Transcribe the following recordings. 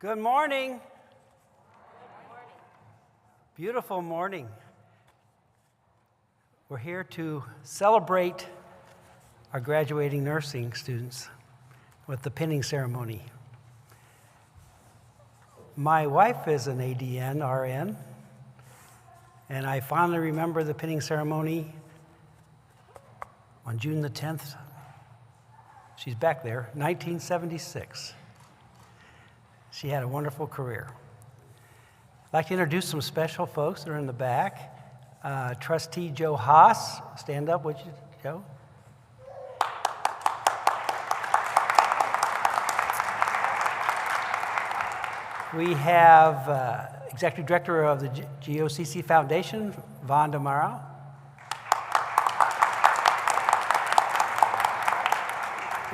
Good morning. Beautiful morning. We're here to celebrate our graduating nursing students with the pinning ceremony. My wife is an ADN, RN, and I fondly remember the pinning ceremony on June the 10th. She's back there, 1976. She had a wonderful career. I'd like to introduce some special folks that are in the back. Trustee Joe Haas, stand up, would you, Joe? We have Executive Director of the GOCC Foundation, Vonda Morrow.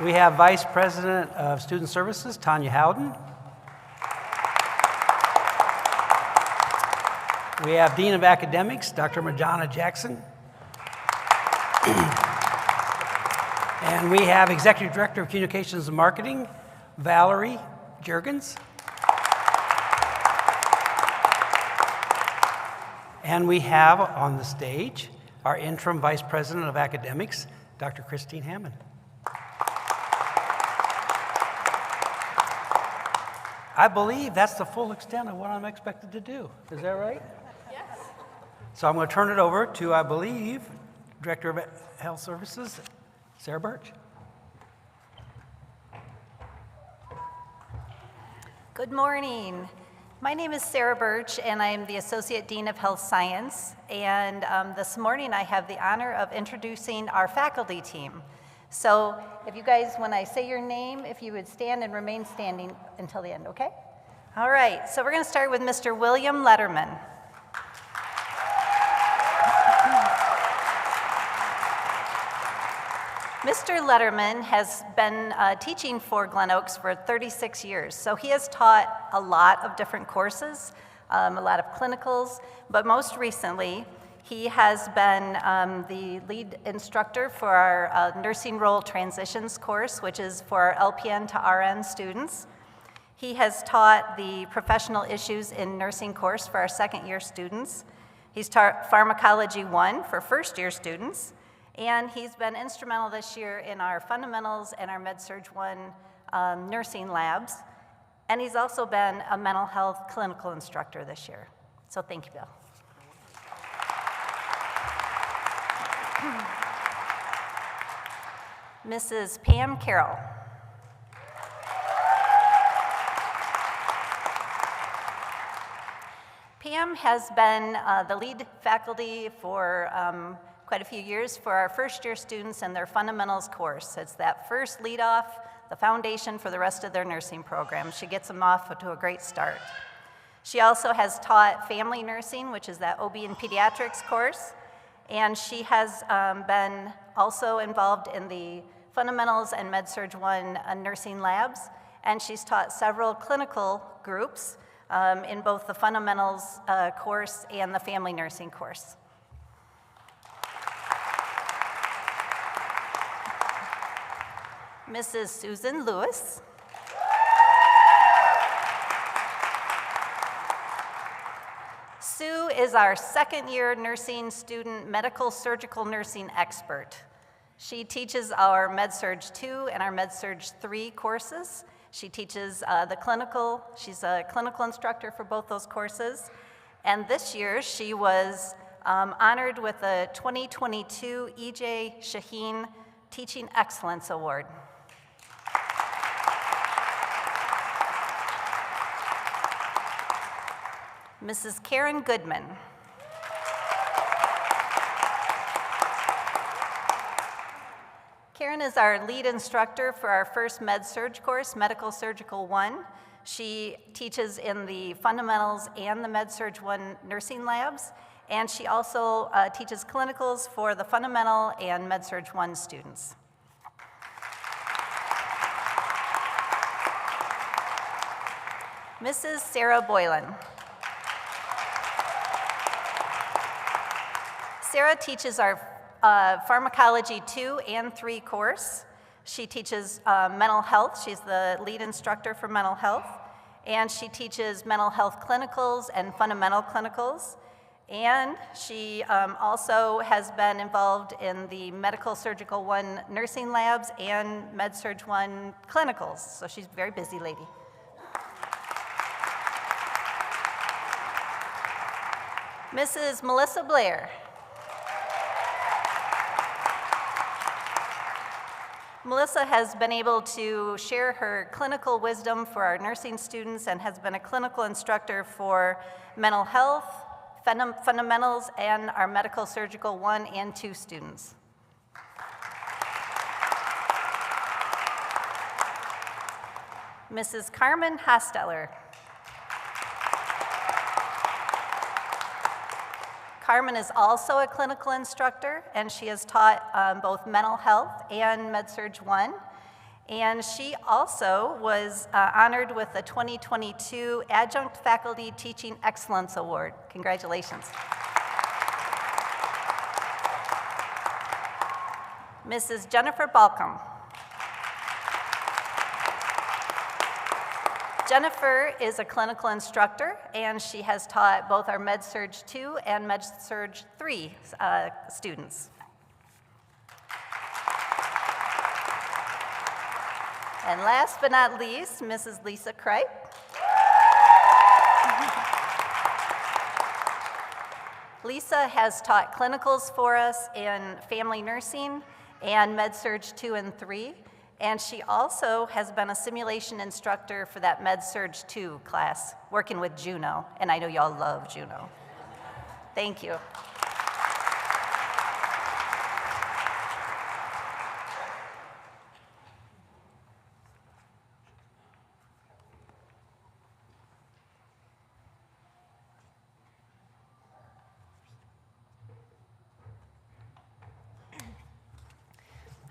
We have Vice President of Student Services, Tanya Howden. We have Dean of Academics, Dr. Marjana Jackson. And we have Executive Director of Communications and Marketing, Valerie Juergens. And we have on the stage our interim Vice President of Academics, Dr. Christine Hammond. I believe that's the full extent of what I'm expected to do. Is that right? Yes. So I'm going to turn it over to, I believe, Director of Health Services, Sarah Birch. Good morning. My name is Sarah Birch, and I am the Associate Dean of Health Science. And this morning, I have the honor of introducing our faculty team. So if you guys, when I say your name, if you would stand and remain standing until the end, okay? All right, so we're going to start with Mr. William Letterman. Mr. Letterman has been teaching for Glen Oaks for 36 years, so he has taught a lot of different courses, a lot of clinicals, but most recently, he has been the lead instructor for our nursing role transitions course, which is for our LPN to RN students. He has taught the professional issues in nursing course for our second-year students. He's taught Pharmacology 1 for first-year students. And he's been instrumental this year in our fundamentals and our Med-Surg 1 nursing labs. And he's also been a mental health clinical instructor this year. So thank you, Bill. Mrs. Pam Carroll. Pam has been the lead faculty for quite a few years for our first-year students and their fundamentals course. It's that first lead-off, the foundation for the rest of their nursing program. She gets them off to a great start. She also has taught family nursing, which is that OB and pediatrics course, and she has been also involved in the fundamentals and Med-Surg 1 nursing labs, and she's taught several clinical groups in both the fundamentals course and the family nursing course. Mrs. Susan Lewis. Sue is our second-year nursing student, medical surgical nursing expert. She teaches our Med-Surg 2 and our Med-Surg 3 courses. She teaches the clinical, she's a clinical instructor for both those courses. And this year, she was honored with the 2022 E.J. Shaheen Teaching Excellence Award. Mrs. Karen Goodman. Karen is our lead instructor for our first Med-Surg course, Medical Surgical 1. She teaches in the fundamentals and the Med-Surg 1 nursing labs, and she also teaches clinicals for the fundamental and Med-Surg 1 students. Mrs. Sarah Boylan. Sarah teaches our Pharmacology 2 and 3 course. She teaches mental health. She's the lead instructor for mental health. and she teaches mental health clinicals and fundamental clinicals. And she also has been involved in the Medical Surgical 1 nursing labs and Med-Surg 1 clinicals. So she's a very busy lady. Mrs. Melissa Blair. Melissa has been able to share her clinical wisdom for our nursing students and has been a clinical instructor for mental health, fundamentals, and our Medical Surgical 1 and 2 students. Mrs. Carmen Hosteller. Carmen is also a clinical instructor, and she has taught both mental health and Med-Surg 1. And she also was honored with the 2022 Adjunct Faculty Teaching Excellence Award. Congratulations. Mrs. Jennifer Balcom. Jennifer is a clinical instructor, and she has taught both our Med-Surg 2 and Med-Surg 3 students. And last but not least, Mrs. Lisa Kripe. Lisa has taught clinicals for us in family nursing and Med-Surg 2 and 3, and she also has been a simulation instructor for that Med-Surg 2 class, working with Juno, and I know y'all love Juno. Thank you.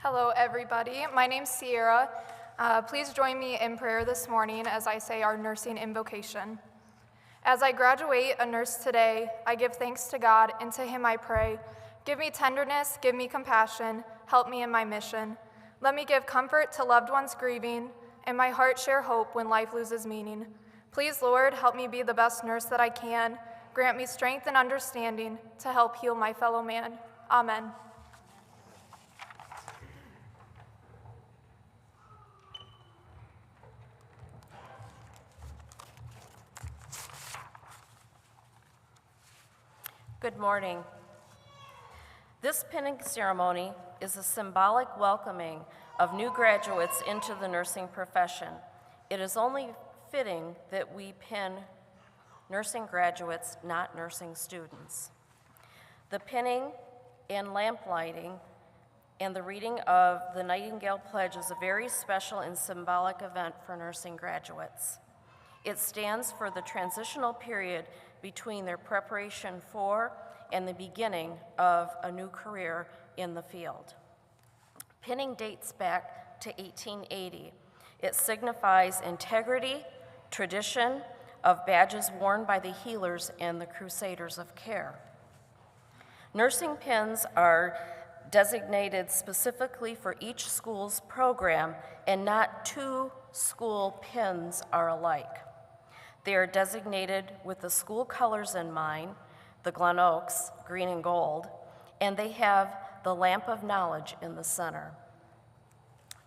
Hello, everybody. My name's Sierra. Please join me in prayer this morning as I say our nursing invocation. As I graduate a nurse today, I give thanks to God, and to him I pray, give me tenderness, give me compassion, help me in my mission. Let me give comfort to loved ones grieving, and my heart share hope when life loses meaning. Please, Lord, help me be the best nurse that I can. Grant me strength and understanding to help heal my fellow man. Amen. Good morning. This pinning ceremony is a symbolic welcoming of new graduates into the nursing profession. It is only fitting that we pin nursing graduates, not nursing students. The pinning and lamp lighting and the reading of the Nightingale Pledge is a very special and symbolic event for nursing graduates. It stands for the transitional period between their preparation for and the beginning of a new career in the field. Pinning dates back to 1880. It signifies integrity, tradition of badges worn by the healers and the crusaders of care. Nursing pins are designated specifically for each school's program, and not two school pins are alike. They are designated with the school colors in mind, the Glen Oaks, green and gold, and they have the lamp of knowledge in the center.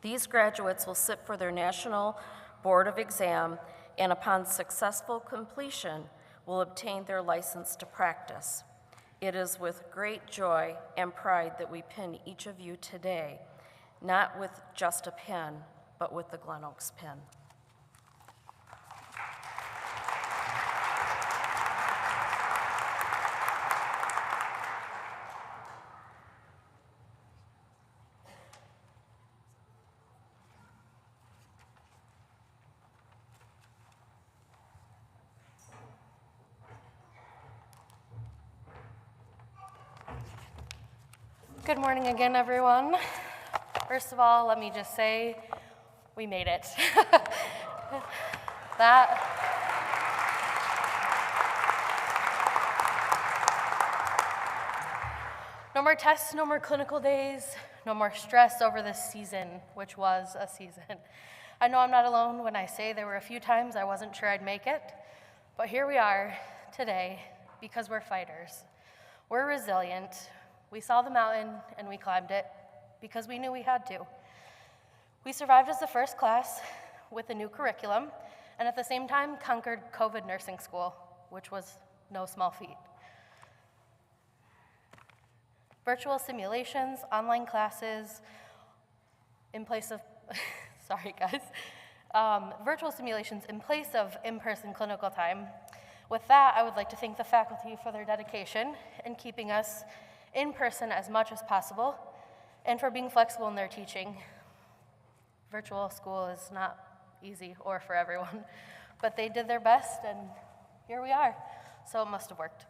These graduates will sit for their National Board of Exam, and upon successful completion, will obtain their license to practice. It is with great joy and pride that we pin each of you today, not with just a pin, but with the Glen Oaks pin. Good morning again, everyone. First of all, let me just say, we made it. No more tests, no more clinical days, no more stress over this season, which was a season. I know I'm not alone when I say there were a few times I wasn't sure I'd make it, but here we are today because we're fighters. We're resilient. We saw the mountain and we climbed it because we knew we had to. We survived as the first class with a new curriculum and at the same time conquered COVID nursing school, which was no small feat. Virtual simulations, online classes, in place of, sorry guys, virtual simulations in place of in-person clinical time. With that, I would like to thank the faculty for their dedication in keeping us in person as much as possible and for being flexible in their teaching. Virtual school is not easy or for everyone, but they did their best and here we are, so it must have worked.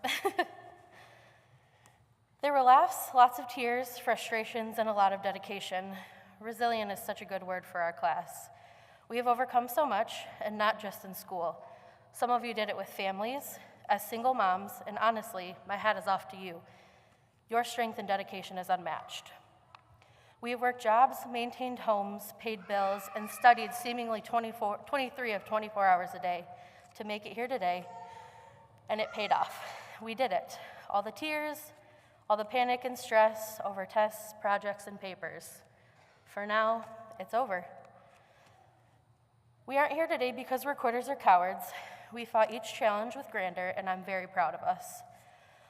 There were laughs, lots of tears, frustrations, and a lot of dedication. Resilient is such a good word for our class. We have overcome so much, and not just in school. Some of you did it with families, as single moms, and honestly, my hat is off to you. Your strength and dedication is unmatched. We have worked jobs, maintained homes, paid bills, and studied seemingly 23 of 24 hours a day to make it here today, and it paid off. We did it. All the tears, all the panic and stress over tests, projects, and papers. For now, it's over. We aren't here today because we're quitters or cowards. We fought each challenge with grandeur, and I'm very proud of us.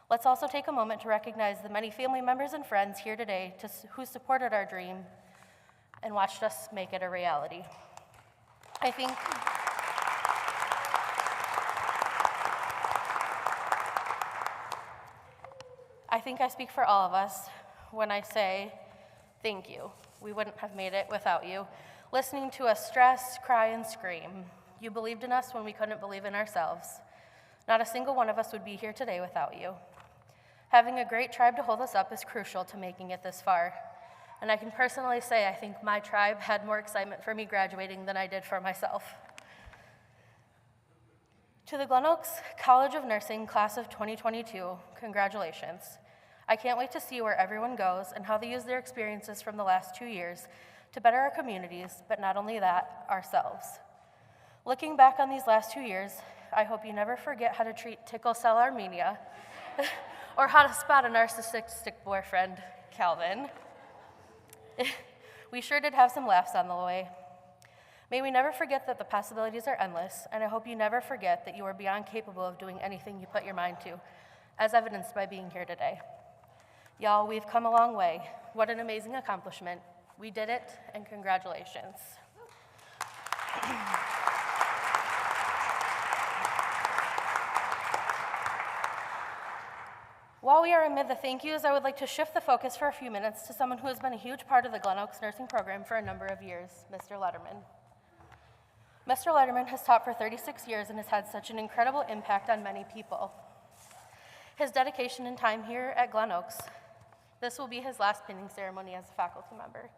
Let's also take a moment to recognize the many family members and friends here today who supported our dream and watched us make it a reality. I think I speak for all of us when I say thank you. We wouldn't have made it without you. Listening to us stress, cry, and scream. You believed in us when we couldn't believe in ourselves. Not a single one of us would be here today without you. Having a great tribe to hold us up is crucial to making it this far. And I can personally say I think my tribe had more excitement for me graduating than I did for myself. To the Glen Oaks College of Nursing class of 2022, congratulations. I can't wait to see where everyone goes and how they use their experiences from the last 2 years to better our communities, but not only that, ourselves. Looking back on these last 2 years, I hope you never forget how to treat sickle cell Armenia or how to spot a narcissistic boyfriend, Calvin. We sure did have some laughs on the way. May we never forget that the possibilities are endless, and I hope you never forget that you are beyond capable of doing anything you put your mind to, as evidenced by being here today. Y'all, we've come a long way. What an amazing accomplishment. We did it, and congratulations. While we are amid the thank yous, I would like to shift the focus for a few minutes to someone who has been a huge part of the Glen Oaks nursing program for a number of years, Mr. Letterman. Mr. Letterman has taught for 36 years and has had such an incredible impact on many people. His dedication and time here at Glen Oaks, this will be his last pinning ceremony as a faculty member.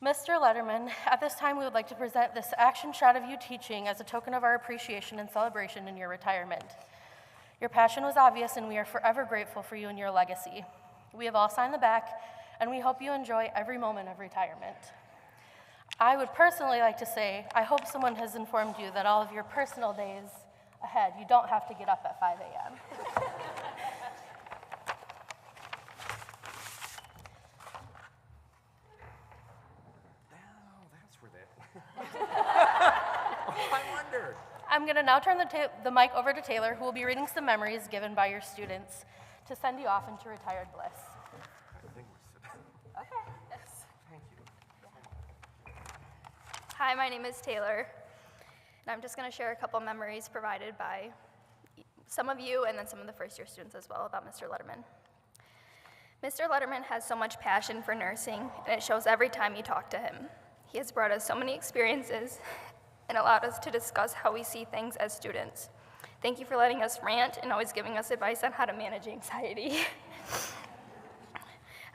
Mr. Letterman, at this time we would like to present this action shot of you teaching as a token of our appreciation and celebration in your retirement. Your passion was obvious and we are forever grateful for you and your legacy. We have all signed the back and we hope you enjoy every moment of retirement. I would personally like to say, I hope someone has informed you that all of your personal days ahead, you don't have to get up at 5 a.m. That's where that. I wondered. I'm going to now turn the mic over to Taylor, who will be reading some memories given by your students to send you off into retired bliss. I think we're sitting. Okay. Yes. Thank you. Hi, my name is Taylor, and I'm just going to share a couple memories provided by some of you and then some of the first-year students as well about Mr. Letterman. Mr. Letterman has so much passion for nursing, and it shows every time you talk to him. He has brought us so many experiences and allowed us to discuss how we see things as students. Thank you for letting us rant and always giving us advice on how to manage anxiety.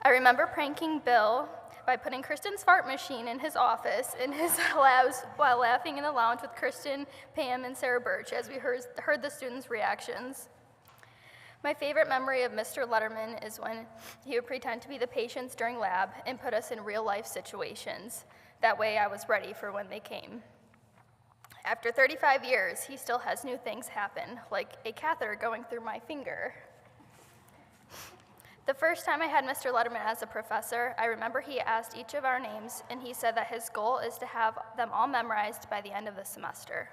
I remember pranking Bill by putting Kristen's fart machine in his office in his labs while laughing in the lounge with Kristen, Pam, and Sarah Birch as we heard the students' reactions. My favorite memory of Mr. Letterman is when he would pretend to be the patients during lab and put us in real-life situations. That way I was ready for when they came. After 35 years, he still has new things happen, like a catheter going through my finger. The first time I had Mr. Letterman as a professor, I remember he asked each of our names, and he said that his goal is to have them all memorized by the end of the semester.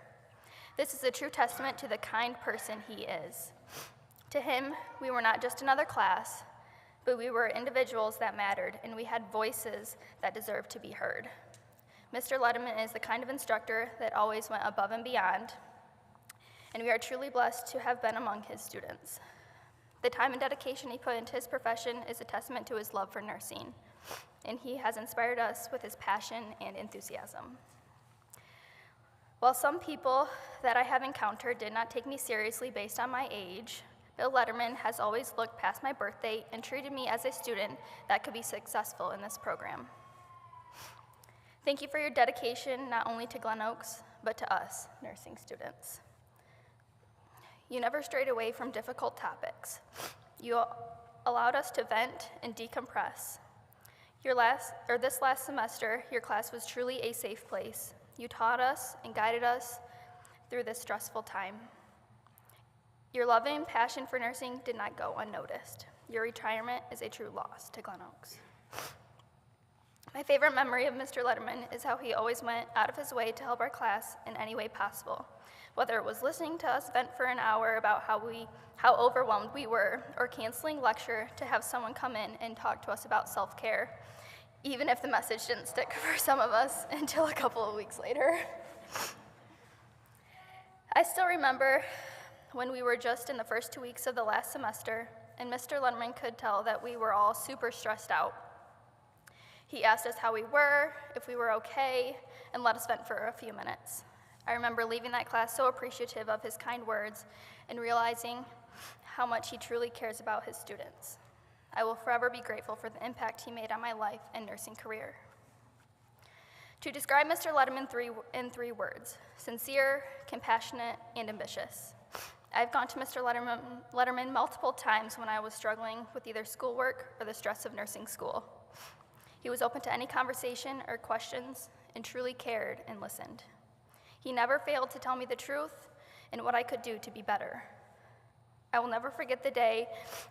This is a true testament to the kind person he is. To him, we were not just another class, but we were individuals that mattered, and we had voices that deserved to be heard. Mr. Letterman is the kind of instructor that always went above and beyond, and we are truly blessed to have been among his students. The time and dedication he put into his profession is a testament to his love for nursing, and he has inspired us with his passion and enthusiasm. While some people that I have encountered did not take me seriously based on my age, Bill Letterman has always looked past my birthday and treated me as a student that could be successful in this program. Thank you for your dedication not only to Glen Oaks, but to us, nursing students. You never strayed away from difficult topics. You allowed us to vent and decompress. This last semester, your class was truly a safe place. You taught us and guided us through this stressful time. Your love and passion for nursing did not go unnoticed. Your retirement is a true loss to Glen Oaks. My favorite memory of Mr. Letterman is how he always went out of his way to help our class in any way possible, whether it was listening to us vent for an hour about how overwhelmed we were, or canceling lecture to have someone come in and talk to us about self-care, even if the message didn't stick for some of us until a couple of weeks later. I still remember when we were just in the first 2 weeks of the last semester, and Mr. Letterman could tell that we were all super stressed out. He asked us how we were, if we were okay, and let us vent for a few minutes. I remember leaving that class so appreciative of his kind words and realizing how much he truly cares about his students. I will forever be grateful for the impact he made on my life and nursing career. To describe Mr. Letterman in three words: sincere, compassionate, and ambitious. I've gone to Mr. Letterman multiple times when I was struggling with either schoolwork or the stress of nursing school. He was open to any conversation or questions and truly cared and listened. He never failed to tell me the truth and what I could do to be better. I will never forget the day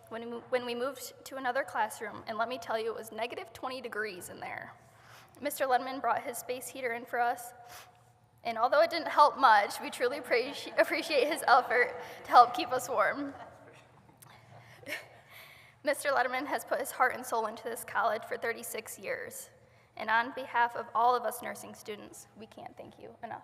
when we moved to another classroom, and let me tell you, it was negative 20 degrees in there. Mr. Letterman brought his space heater in for us, and although it didn't help much, we truly appreciate his effort to help keep us warm. Mr. Letterman has put his heart and soul into this college for 36 years, and on behalf of all of us nursing students, we can't thank you enough.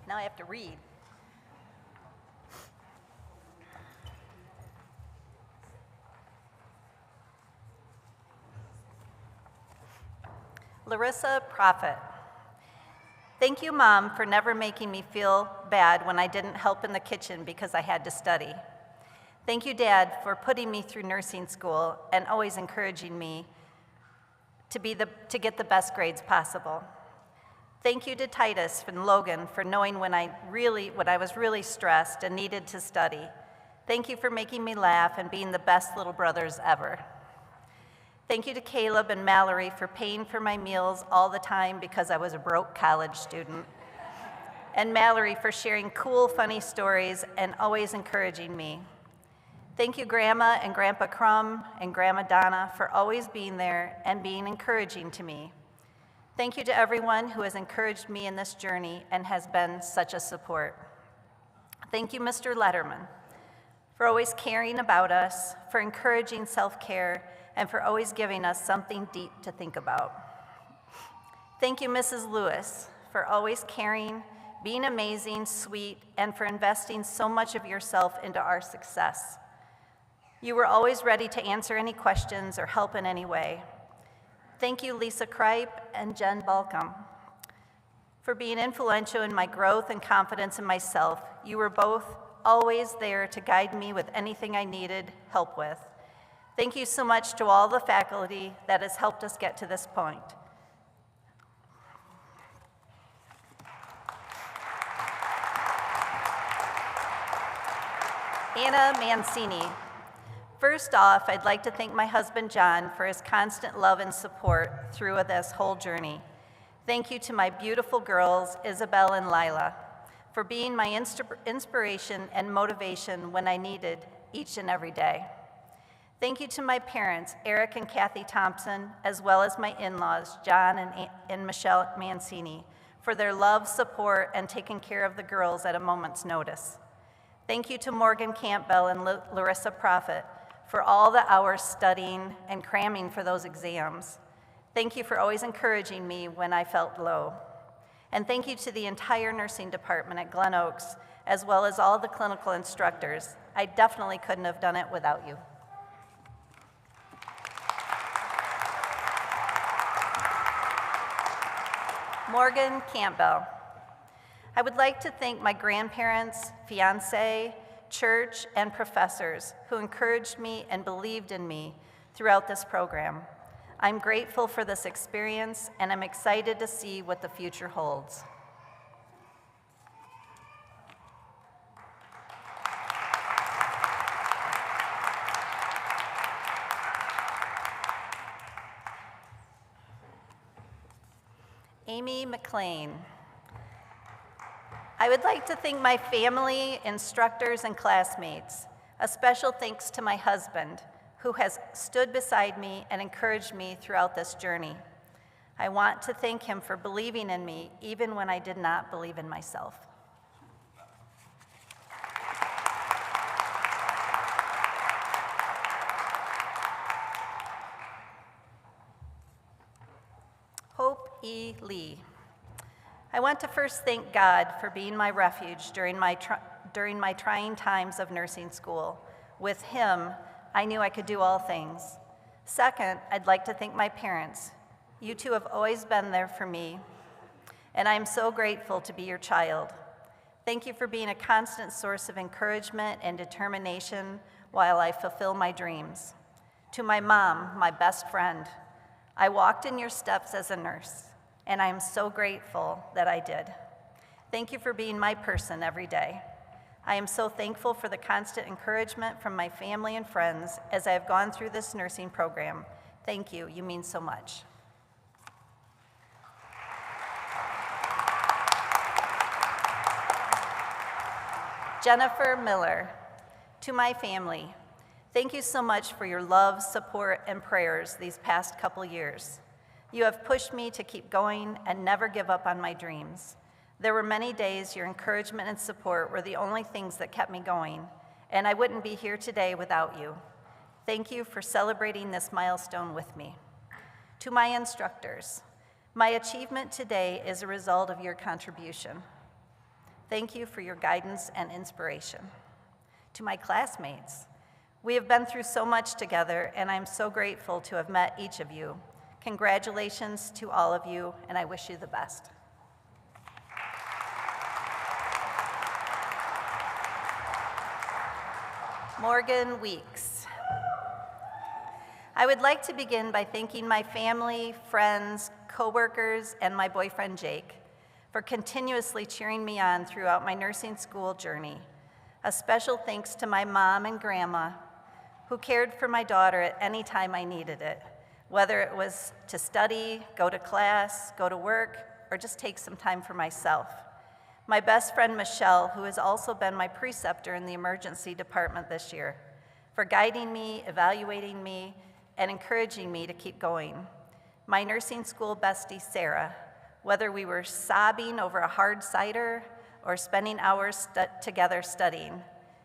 Now I have to read. Larissa Prophet. Thank you, Mom, for never making me feel bad when I didn't help in the kitchen because I had to study. Thank you, Dad, for putting me through nursing school and always encouraging me to get the best grades possible. Thank you to Titus and Logan for knowing when I was really stressed and needed to study. Thank you for making me laugh and being the best little brothers ever. Thank you to Caleb and Mallory for paying for my meals all the time because I was a broke college student. And Mallory for sharing cool, funny stories and always encouraging me. Thank you, Grandma and Grandpa Crum and Grandma Donna, for always being there and being encouraging to me. Thank you to everyone who has encouraged me in this journey and has been such a support. Thank you, Mr. Letterman, for always caring about us, for encouraging self-care, and for always giving us something deep to think about. Thank you, Mrs. Lewis, for always caring, being amazing, sweet, and for investing so much of yourself into our success. You were always ready to answer any questions or help in any way. Thank you, Lisa Kripe and Jen Balcom, for being influential in my growth and confidence in myself. You were both always there to guide me with anything I needed help with. Thank you so much to all the faculty that has helped us get to this point. Anna Mancini. First off, I'd like to thank my husband, John, for his constant love and support through this whole journey. Thank you to my beautiful girls, Isabel and Lila, for being my inspiration and motivation when I needed each and every day. Thank you to my parents, Eric and Kathy Thompson, as well as my in-laws, John and Michelle Mancini, for their love, support, and taking care of the girls at a moment's notice. Thank you to Morgan Campbell and Larissa Prophet for all the hours studying and cramming for those exams. Thank you for always encouraging me when I felt low. And thank you to the entire nursing department at Glen Oaks, as well as all the clinical instructors. I definitely couldn't have done it without you. Morgan Campbell. I would like to thank my grandparents, fiance, church, and professors who encouraged me and believed in me throughout this program. I'm grateful for this experience, and I'm excited to see what the future holds. Amy McLean. I would like to thank my family, instructors, and classmates. A special thanks to my husband, who has stood beside me and encouraged me throughout this journey. I want to thank him for believing in me even when I did not believe in myself. Hope E. Lee. I want to first thank God for being my refuge during my trying times of nursing school. With him, I knew I could do all things. Second, I'd like to thank my parents. You two have always been there for me, and I'm so grateful to be your child. Thank you for being a constant source of encouragement and determination while I fulfill my dreams. To my mom, my best friend, I walked in your steps as a nurse, and I am so grateful that I did. Thank you for being my person every day. I am so thankful for the constant encouragement from my family and friends as I have gone through this nursing program. Thank you, you mean so much. Jennifer Miller. To my family, thank you so much for your love, support, and prayers these past couple years. You have pushed me to keep going and never give up on my dreams. There were many days your encouragement and support were the only things that kept me going, and I wouldn't be here today without you. Thank you for celebrating this milestone with me. To my instructors, my achievement today is a result of your contribution. Thank you for your guidance and inspiration. To my classmates, we have been through so much together, and I'm so grateful to have met each of you. Congratulations to all of you, and I wish you the best. Morgan Weeks. I would like to begin by thanking my family, friends, coworkers, and my boyfriend Jake for continuously cheering me on throughout my nursing school journey. A special thanks to my mom and grandma who cared for my daughter at any time I needed it, whether it was to study, go to class, go to work, or just take some time for myself. My best friend Michelle, who has also been my preceptor in the emergency department this year, for guiding me, evaluating me, and encouraging me to keep going. My nursing school bestie Sarah, whether we were sobbing over a hard cider or spending hours together studying,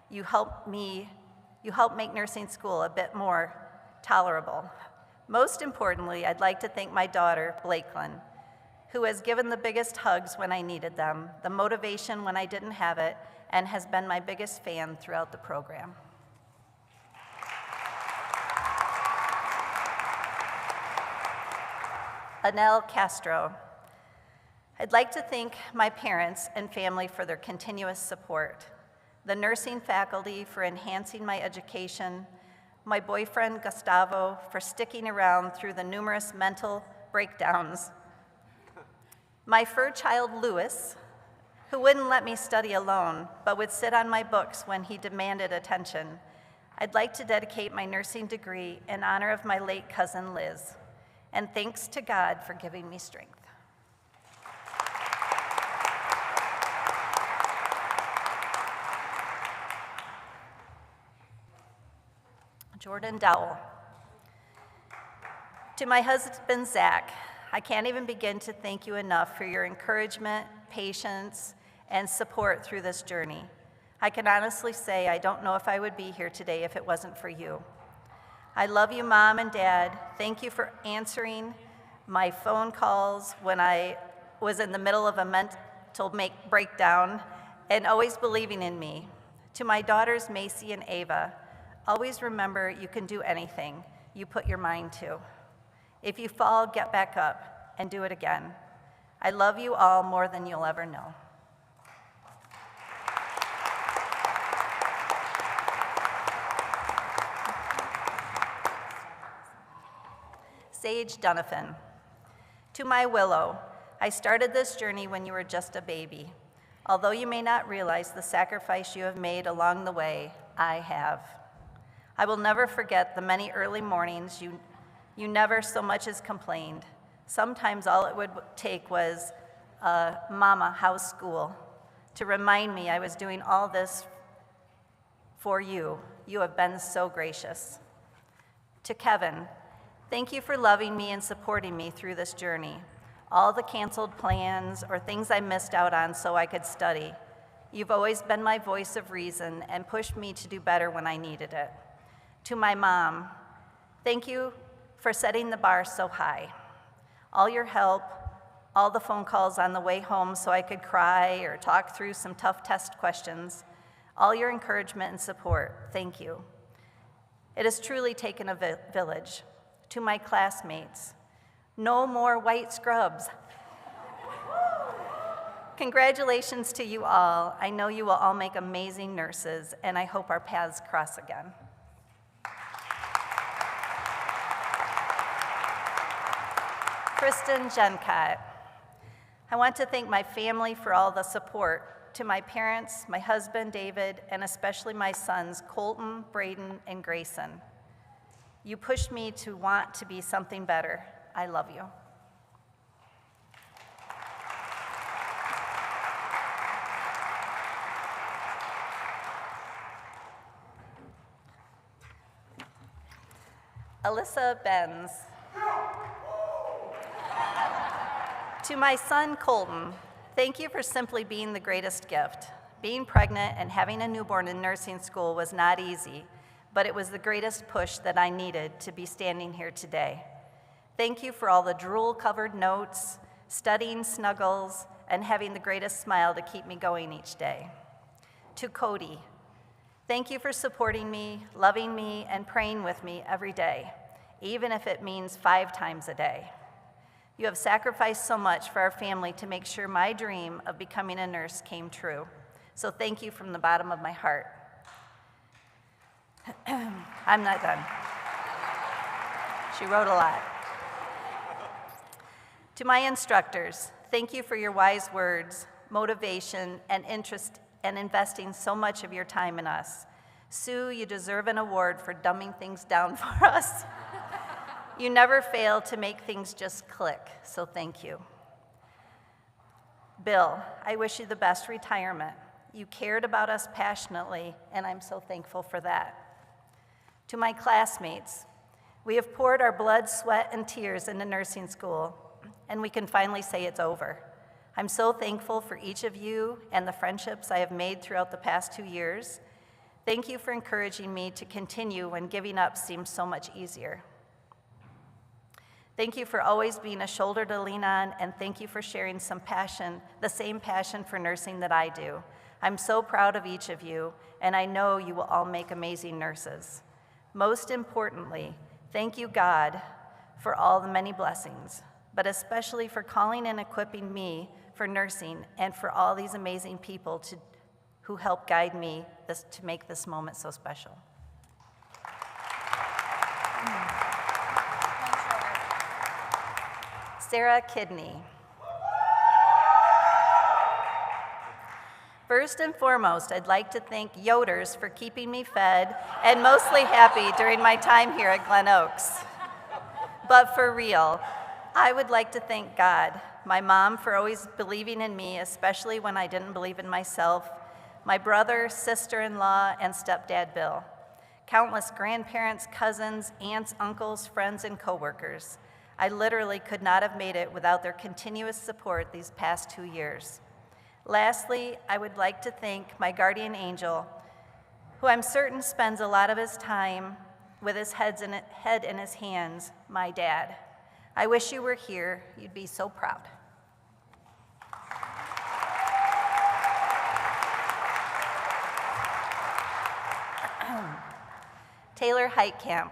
you helped make nursing school a bit more tolerable. Most importantly, I'd like to thank my daughter, Glen, who has given the biggest hugs when I needed them, the motivation when I didn't have it, and has been my biggest fan throughout the program. Anel Castro. I'd like to thank my parents and family for their continuous support, the nursing faculty for enhancing my education, my boyfriend Gustavo for sticking around through the numerous mental breakdowns, my fur child Louis, who wouldn't let me study alone, but would sit on my books when he demanded attention. I'd like to dedicate my nursing degree in honor of my late cousin Liz, and thanks to God for giving me strength. Jordan Dowell. To my husband, Zach, I can't even begin to thank you enough for your encouragement, patience, and support through this journey. I can honestly say I don't know if I would be here today if it wasn't for you. I love you, Mom and Dad. Thank you for answering my phone calls when I was in the middle of a mental breakdown and always believing in me. To my daughters, Macy and Ava, always remember you can do anything you put your mind to. If you fall, get back up and do it again. I love you all more than you'll ever know. Sage Donovan. To my Willow, I started this journey when you were just a baby. Although you may not realize the sacrifice you have made along the way, I have. I will never forget the many early mornings you never so much as complained. Sometimes all it would take was, Mama, how's school? To remind me I was doing all this for you. You have been so gracious. To Kevin, thank you for loving me and supporting me through this journey. All the canceled plans or things I missed out on so I could study. You've always been my voice of reason and pushed me to do better when I needed it. To my mom, thank you for setting the bar so high. All your help, all the phone calls on the way home so I could cry or talk through some tough test questions, all your encouragement and support, thank you. It has truly taken a village. To my classmates, no more white scrubs. Congratulations to you all. I know you will all make amazing nurses, and I hope our paths cross again. Kristen Gencott. I want to thank my family for all the support. To my parents, my husband, David, and especially my sons, Colton, Braden, and Grayson. You pushed me to want to be something better. I love you. Alyssa Benz. To my son, Colton, thank you for simply being the greatest gift. Being pregnant and having a newborn in nursing school was not easy, but it was the greatest push that I needed to be standing here today. Thank you for all the drool-covered notes, studying snuggles, and having the greatest smile to keep me going each day. To Cody, thank you for supporting me, loving me, and praying with me every day, even if it means 5 times a day. You have sacrificed so much for our family to make sure my dream of becoming a nurse came true. So thank you from the bottom of my heart. I'm not done. She wrote a lot. To my instructors, thank you for your wise words, motivation, and interest in investing so much of your time in us. Sue, you deserve an award for dumbing things down for us. You never fail to make things just click, so thank you. Bill, I wish you the best retirement. You cared about us passionately, and I'm so thankful for that. To my classmates, we have poured our blood, sweat, and tears into nursing school, and we can finally say it's over. I'm so thankful for each of you and the friendships I have made throughout the past 2 years. Thank you for encouraging me to continue when giving up seems so much easier. Thank you for always being a shoulder to lean on, and thank you for sharing the same passion for nursing that I do. I'm so proud of each of you, and I know you will all make amazing nurses. Most importantly, thank you, God, for all the many blessings, but especially for calling and equipping me for nursing and for all these amazing people who help guide me to make this moment so special. Sarah Kidney. First and foremost, I'd like to thank Yoders for keeping me fed and mostly happy during my time here at Glen Oaks. But for real, I would like to thank God, my mom for always believing in me, especially when I didn't believe in myself, my brother, sister-in-law, and stepdad Bill, countless grandparents, cousins, aunts, uncles, friends, and coworkers. I literally could not have made it without their continuous support these past 2 years. Lastly, I would like to thank my guardian angel, who I'm certain spends a lot of his time with his head in his hands, my dad. I wish you were here. You'd be so proud. Taylor Heitkamp.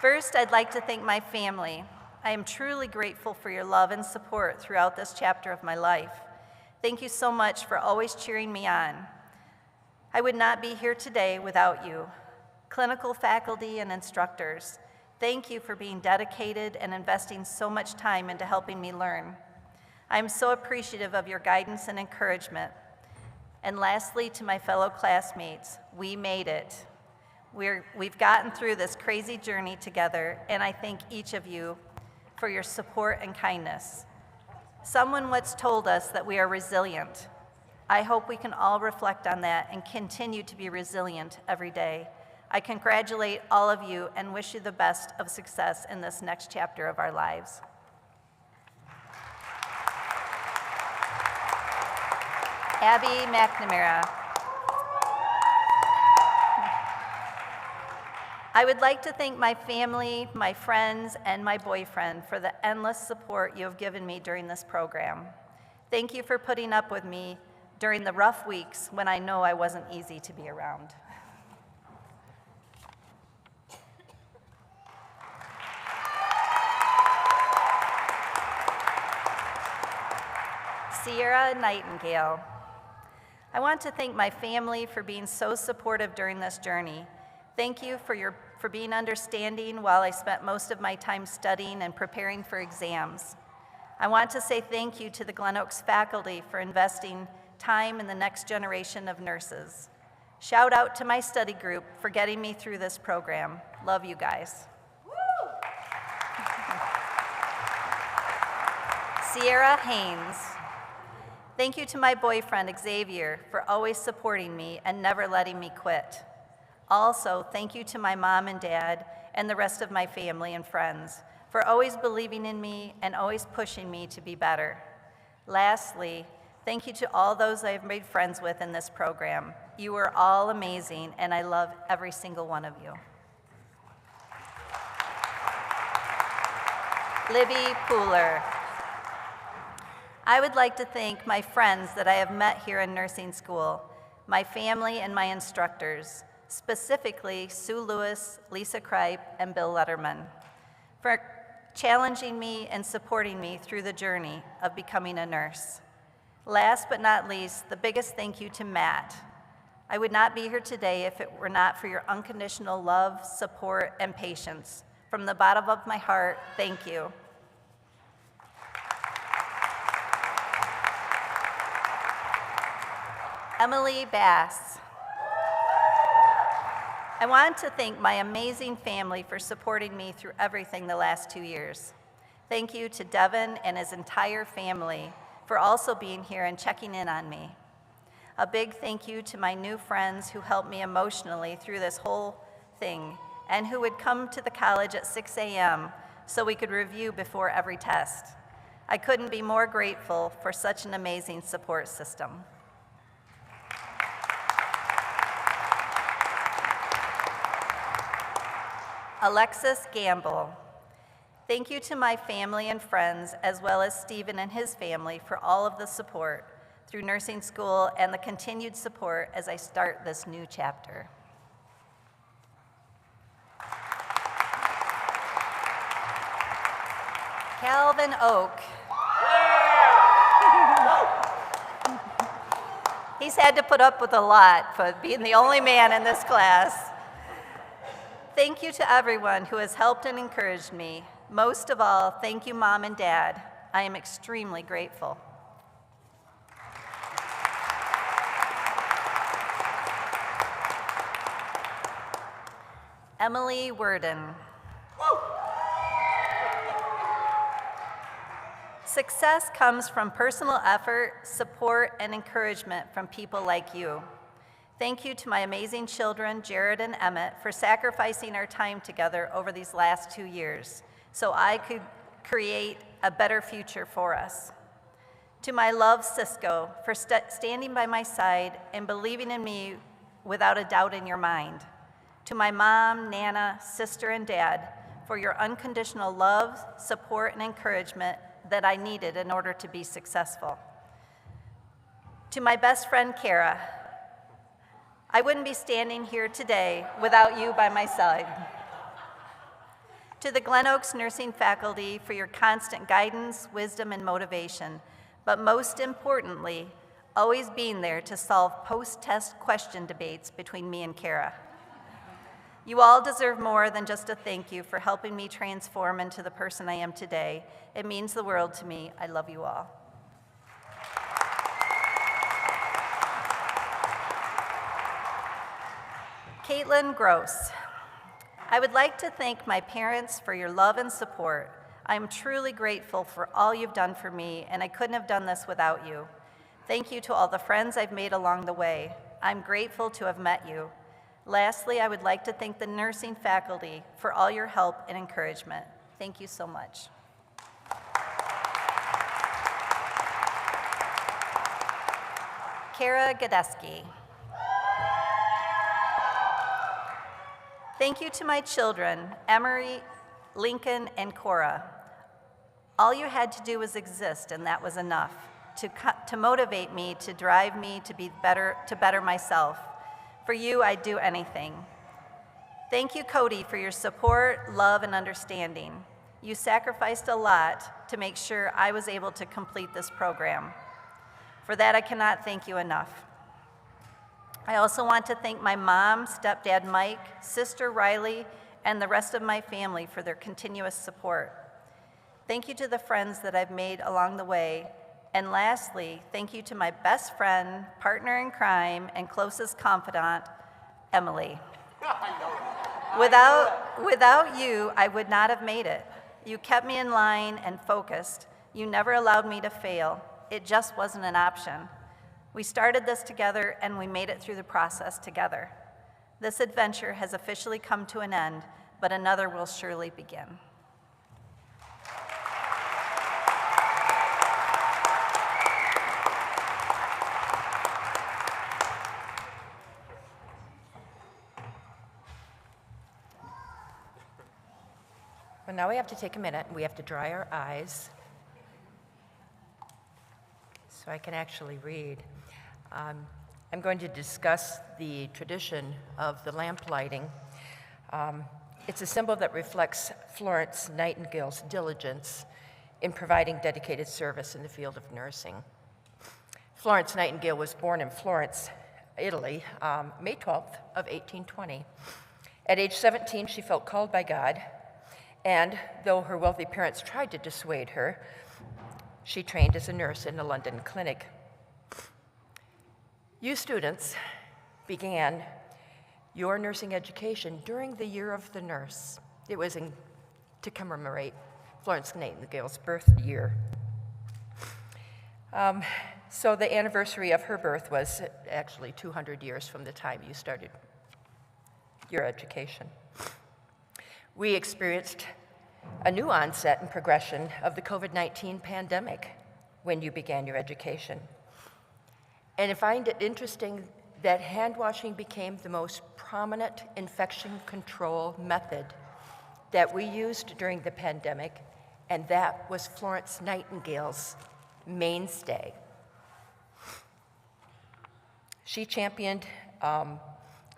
First, I'd like to thank my family. I am truly grateful for your love and support throughout this chapter of my life. Thank you so much for always cheering me on. I would not be here today without you. Clinical faculty and instructors, thank you for being dedicated and investing so much time into helping me learn. I am so appreciative of your guidance and encouragement. And lastly, to my fellow classmates, we made it. We've gotten through this crazy journey together, and I thank each of you for your support and kindness. Someone once told us that we are resilient. I hope we can all reflect on that and continue to be resilient every day. I congratulate all of you and wish you the best of success in this next chapter of our lives. Abby McNamara. I would like to thank my family, my friends, and my boyfriend for the endless support you have given me during this program. Thank you for putting up with me during the rough weeks when I know I wasn't easy to be around. Sierra Nightingale. I want to thank my family for being so supportive during this journey. Thank you for being understanding while I spent most of my time studying and preparing for exams. I want to say thank you to the Glen Oaks faculty for investing time in the next generation of nurses. Shout out to my study group for getting me through this program. Love you guys. Sierra Haynes. Thank you to my boyfriend, Xavier, for always supporting me and never letting me quit. Also, thank you to my mom and dad and the rest of my family and friends for always believing in me and always pushing me to be better. Lastly, thank you to all those I've made friends with in this program. You are all amazing, and I love every single one of you. Libby Pooler. I would like to thank my friends that I have met here in nursing school, my family and my instructors, specifically Sue Lewis, Lisa Kripe, and Bill Letterman, for challenging me and supporting me through the journey of becoming a nurse. Last but not least, the biggest thank you to Matt. I would not be here today if it were not for your unconditional love, support, and patience. From the bottom of my heart, thank you. Emily Bass. I want to thank my amazing family for supporting me through everything the last 2 years. Thank you to Devin and his entire family for also being here and checking in on me. A big thank you to my new friends who helped me emotionally through this whole thing and who would come to the college at 6 a.m. so we could review before every test. I couldn't be more grateful for such an amazing support system. Alexis Gamble. Thank you to my family and friends, as well as Stephen and his family, for all of the support through nursing school and the continued support as I start this new chapter. Calvin Oak. He's had to put up with a lot for being the only man in this class. Thank you to everyone who has helped and encouraged me. Most of all, thank you, Mom and Dad. I am extremely grateful. Emily Worden. Success comes from personal effort, support, and encouragement from people like you. Thank you to my amazing children, Jared and Emmett, for sacrificing our time together over these last 2 years so I could create a better future for us. To my love, Cisco, for standing by my side and believing in me without a doubt in your mind. To my mom, Nana, sister, and dad, for your unconditional love, support, and encouragement that I needed in order to be successful. To my best friend, Kara, I wouldn't be standing here today without you by my side. To the Glen Oaks nursing faculty for your constant guidance, wisdom, and motivation, but most importantly, always being there to solve post-test question debates between me and Kara. You all deserve more than just a thank you for helping me transform into the person I am today. It means the world to me. I love you all. Caitlin Gross. I would like to thank my parents for your love and support. I am truly grateful for all you've done for me, and I couldn't have done this without you. Thank you to all the friends I've made along the way. I'm grateful to have met you. Lastly, I would like to thank the nursing faculty for all your help and encouragement. Thank you so much. Kara Gadeski. Thank you to my children, Emery, Lincoln, and Cora. All you had to do was exist, and that was enough to motivate me, to drive me to be better, to better myself. For you, I'd do anything. Thank you, Cody, for your support, love, and understanding. You sacrificed a lot to make sure I was able to complete this program. For that, I cannot thank you enough. I also want to thank my mom, stepdad Mike, sister Riley, and the rest of my family for their continuous support. Thank you to the friends that I've made along the way. And lastly, thank you to my best friend, partner in crime, and closest confidant, Emily. Without you, I would not have made it. You kept me in line and focused. You never allowed me to fail. It just wasn't an option. We started this together, and we made it through the process together. This adventure has officially come to an end, but another will surely begin. Well, now we have to take a minute and we have to dry our eyes so I can actually read. I'm going to discuss the tradition of the lamp lighting. It's a symbol that reflects Florence Nightingale's diligence in providing dedicated service in the field of nursing. Florence Nightingale was born in Florence, Italy, May 12th of 1820. At age 17, she felt called by God, and though her wealthy parents tried to dissuade her, she trained as a nurse in a London clinic. You students began your nursing education during the Year of the Nurse. It was to commemorate Florence Nightingale's birth year. So the anniversary of her birth was actually 200 years from the time you started your education. We experienced a new onset and progression of the COVID-19 pandemic when you began your education. And I find it interesting that hand washing became the most prominent infection control method that we used during the pandemic, and that was Florence Nightingale's mainstay. She championed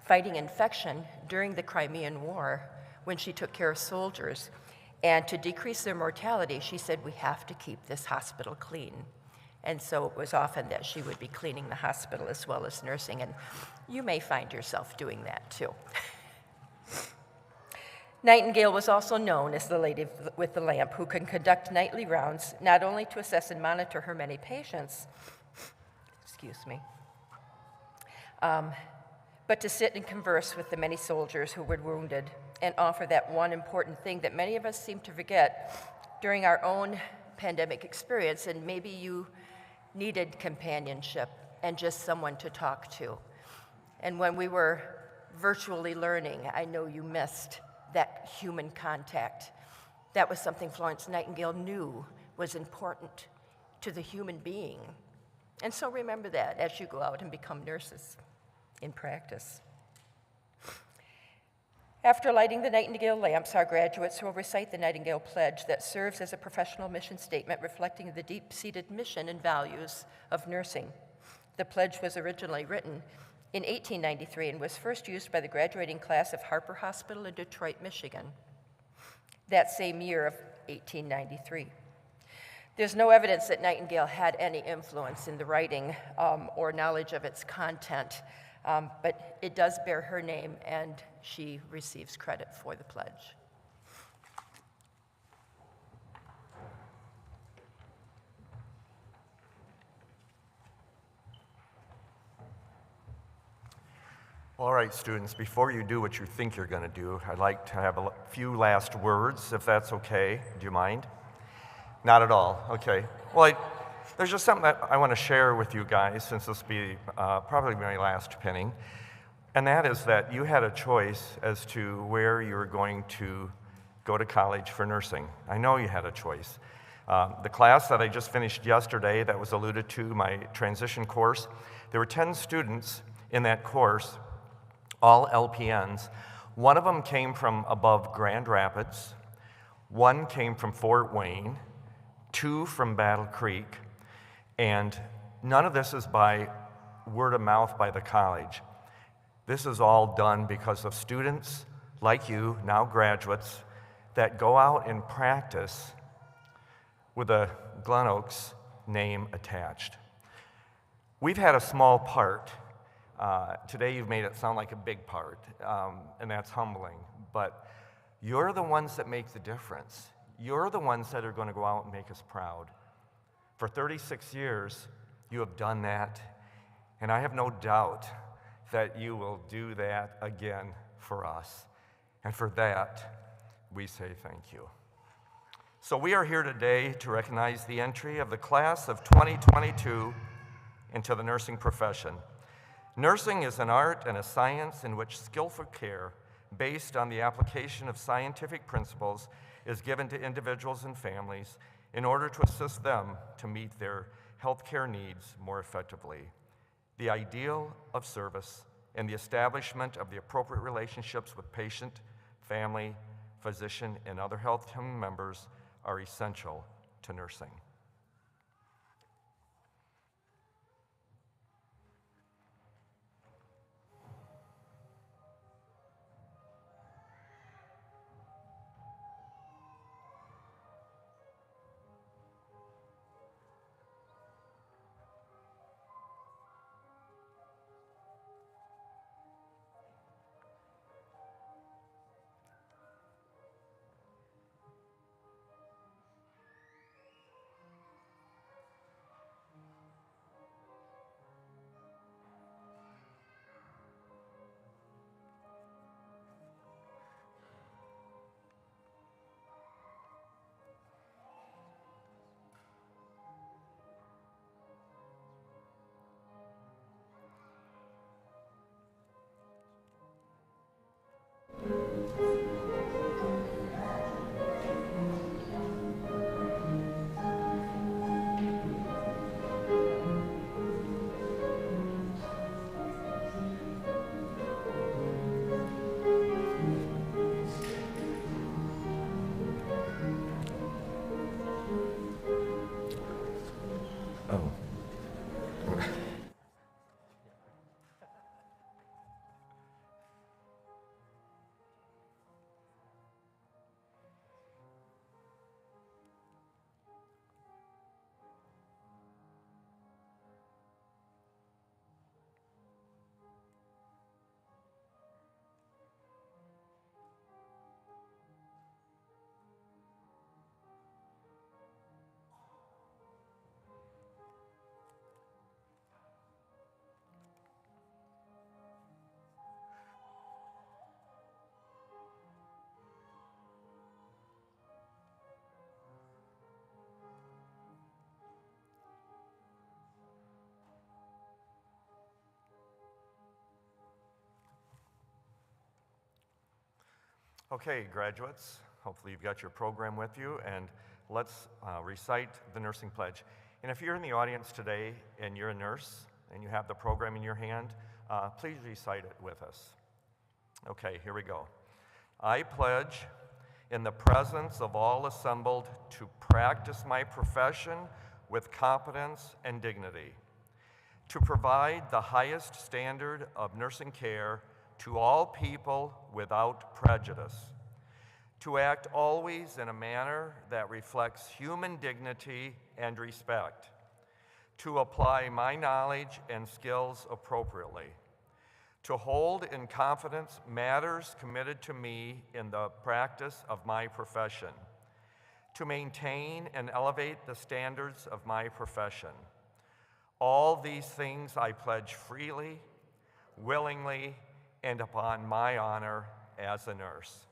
fighting infection during the Crimean War when she took care of soldiers. And to decrease their mortality, she said, we have to keep this hospital clean. And so it was often that she would be cleaning the hospital as well as nursing, and you may find yourself doing that too. Nightingale was also known as the Lady with the Lamp, who can conduct nightly rounds, not only to assess and monitor her many patients, but to sit and converse with the many soldiers who were wounded and offer that one important thing that many of us seem to forget during our own pandemic experience, and maybe you needed companionship and just someone to talk to. And when we were virtually learning, I know you missed that human contact. That was something Florence Nightingale knew was important to the human being. And so remember that as you go out and become nurses in practice. After lighting the Nightingale lamps, our graduates will recite the Nightingale Pledge that serves as a professional mission statement reflecting the deep-seated mission and values of nursing. The pledge was originally written in 1893 and was first used by the graduating class of Harper Hospital in Detroit, Michigan, that same year of 1893. There's no evidence that Nightingale had any influence in the writing or knowledge of its content, but it does bear her name, and she receives credit for the pledge. All right, students, before you do what you think you're going to do, I'd like to have a few last words, if that's okay. Do you mind? Not at all. Okay. Well, there's just something that I want to share with you guys, since this will be probably my last pinning, and that is that you had a choice as to where you were going to go to college for nursing. I know you had a choice. The class that I just finished yesterday that was alluded to, my transition course, there were 10 students in that course, all LPNs. One of them came from above Grand Rapids, one came from Fort Wayne, 2 from Battle Creek, and none of this is by word of mouth by the college. This is all done because of students like you, now graduates, that go out and practice with a Glen Oaks name attached. We've had a small part. Today you've made it sound like a big part, and that's humbling, but you're the ones that make the difference. You're the ones that are going to go out and make us proud. For 36 years, you have done that, and I have no doubt that you will do that again for us. And for that, we say thank you. So we are here today to recognize the entry of the class of 2022 into the nursing profession. Nursing is an art and a science in which skillful care, based on the application of scientific principles, is given to individuals and families in order to assist them to meet their healthcare needs more effectively. The ideal of service and the establishment of the appropriate relationships with patient, family, physician, and other health team members are essential to nursing. Oh. Okay, graduates, hopefully you've got your program with you, and let's recite the nursing pledge. And if you're in the audience today and you're a nurse and you have the program in your hand, please recite it with us. Okay, here we go. I pledge in the presence of all assembled to practice my profession with competence and dignity, to provide the highest standard of nursing care to all people without prejudice, to act always in a manner that reflects human dignity and respect, to apply my knowledge and skills appropriately, to hold in confidence matters committed to me in the practice of my profession, to maintain and elevate the standards of my profession. All these things I pledge freely, willingly, and upon my honor as a nurse.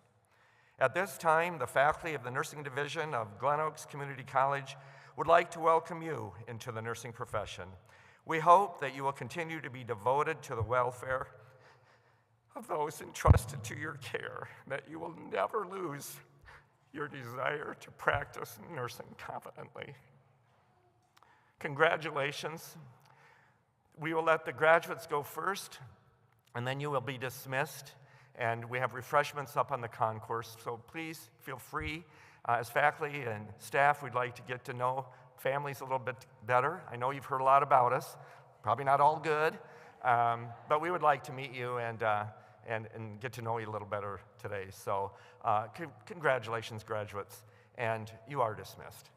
At this time, the faculty of the Nursing Division of Glen Oaks Community College would like to welcome you into the nursing profession. We hope that you will continue to be devoted to the welfare of those entrusted to your care, that you will never lose your desire to practice nursing competently. Congratulations. We will let the graduates go first, and then you will be dismissed, and we have refreshments up on the concourse, so please feel free. As faculty and staff, we'd like to get to know families a little bit better. I know you've heard a lot about us, probably not all good, but we would like to meet you and get to know you a little better today. So congratulations, graduates, and you are dismissed.